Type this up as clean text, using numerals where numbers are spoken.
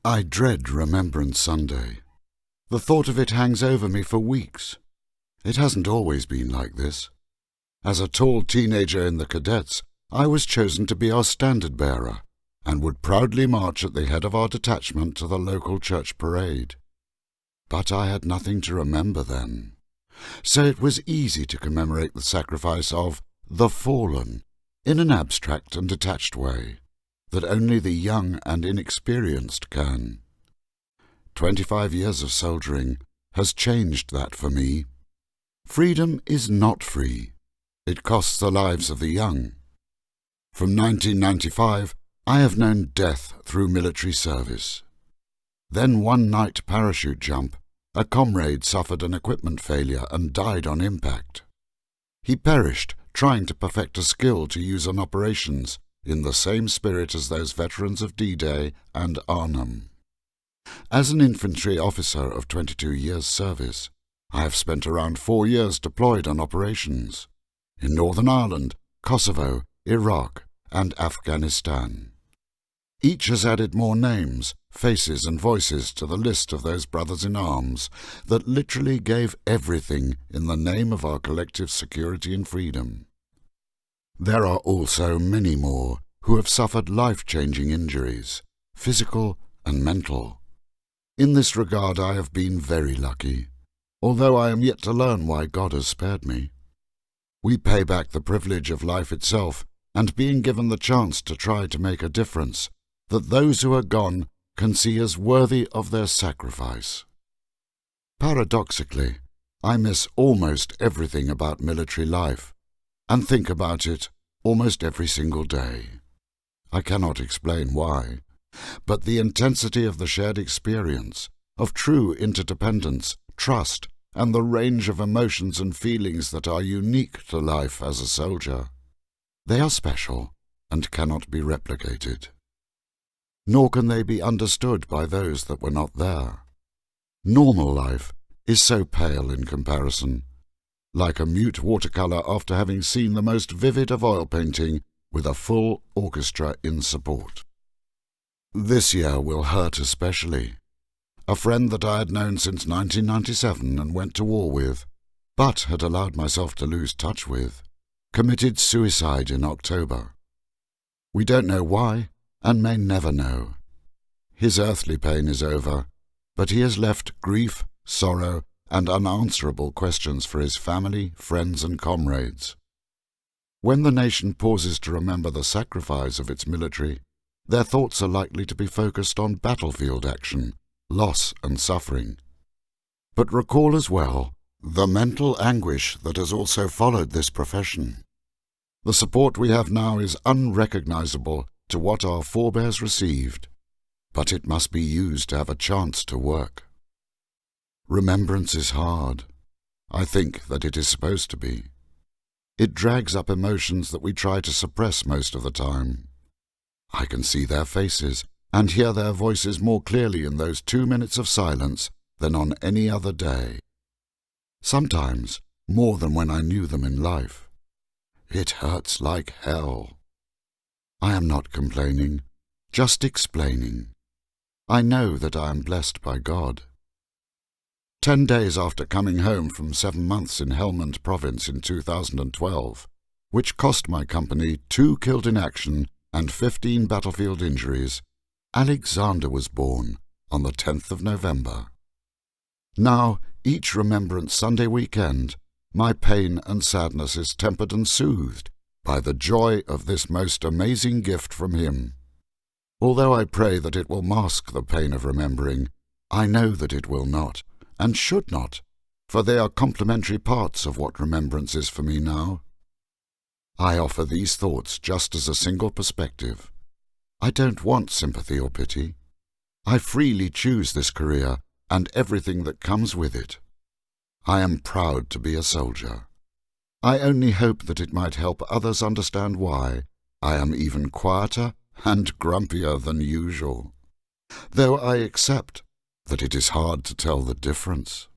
I dread Remembrance Sunday. The thought of it hangs over me for weeks. It hasn't always been like this. As a tall teenager in the cadets, I was chosen to be our standard bearer and would proudly march at the head of our detachment to the local church parade. But I had nothing to remember then, so it was easy to commemorate the sacrifice of the fallen in an abstract and detached way that only the young and inexperienced can. 25 years of soldiering has changed that for me. Freedom is not free. It costs the lives of the young. From 1995, I have known death through military service. Then one night parachute jump, a comrade suffered an equipment failure and died on impact. He perished trying to perfect a skill to use on operations in the same spirit as those veterans of D-Day and Arnhem. As an infantry officer of 22 years' service, I have spent around 4 years deployed on operations in Northern Ireland, Kosovo, Iraq, and Afghanistan. Each has added more names, faces and voices to the list of those brothers in arms that literally gave everything in the name of our collective security and freedom. There are also many more who have suffered life-changing injuries, physical and mental. In this regard I have been very lucky, although I am yet to learn why God has spared me. We pay back the privilege of life itself and being given the chance to try to make a difference that those who are gone can see as worthy of their sacrifice. Paradoxically, I miss almost everything about military life and think about it almost every single day. I cannot explain why, but the intensity of the shared experience, of true interdependence, trust, and the range of emotions and feelings that are unique to life as a soldier. They are special and cannot be replicated. Nor can they be understood by those that were not there. Normal life is so pale in comparison, like a mute watercolour after having seen the most vivid of oil painting with a full orchestra in support. This year will hurt especially. A friend that I had known since 1997 and went to war with, but had allowed myself to lose touch with, committed suicide in October. We don't know why, and may never know. His earthly pain is over, but he has left grief, sorrow, and unanswerable questions for his family, friends, and comrades. When the nation pauses to remember the sacrifice of its military, their thoughts are likely to be focused on battlefield action, loss, and suffering. But recall as well the mental anguish that has also followed this profession. The support we have now is unrecognizable to what our forebears received, but it must be used to have a chance to work. Remembrance is hard. I think that it is supposed to be. It drags up emotions that we try to suppress most of the time. I can see their faces and hear their voices more clearly in those 2 minutes of silence than on any other day. Sometimes more than when I knew them in life. It hurts like hell. I am not complaining, just explaining. I know that I am blessed by God. 10 days after coming home from 7 months in Helmand province in 2012, which cost my company 2 killed in action and 15 battlefield injuries, Alexander was born on the 10th of November. Now, each Remembrance Sunday weekend, my pain and sadness is tempered and soothed by the joy of this most amazing gift from him. Although I pray that it will mask the pain of remembering, I know that it will not, and should not, for they are complementary parts of what remembrance is for me now. I offer these thoughts just as a single perspective. I don't want sympathy or pity. I freely choose this career and everything that comes with it. I am proud to be a soldier. I only hope that it might help others understand why I am even quieter and grumpier than usual, though I accept that it is hard to tell the difference.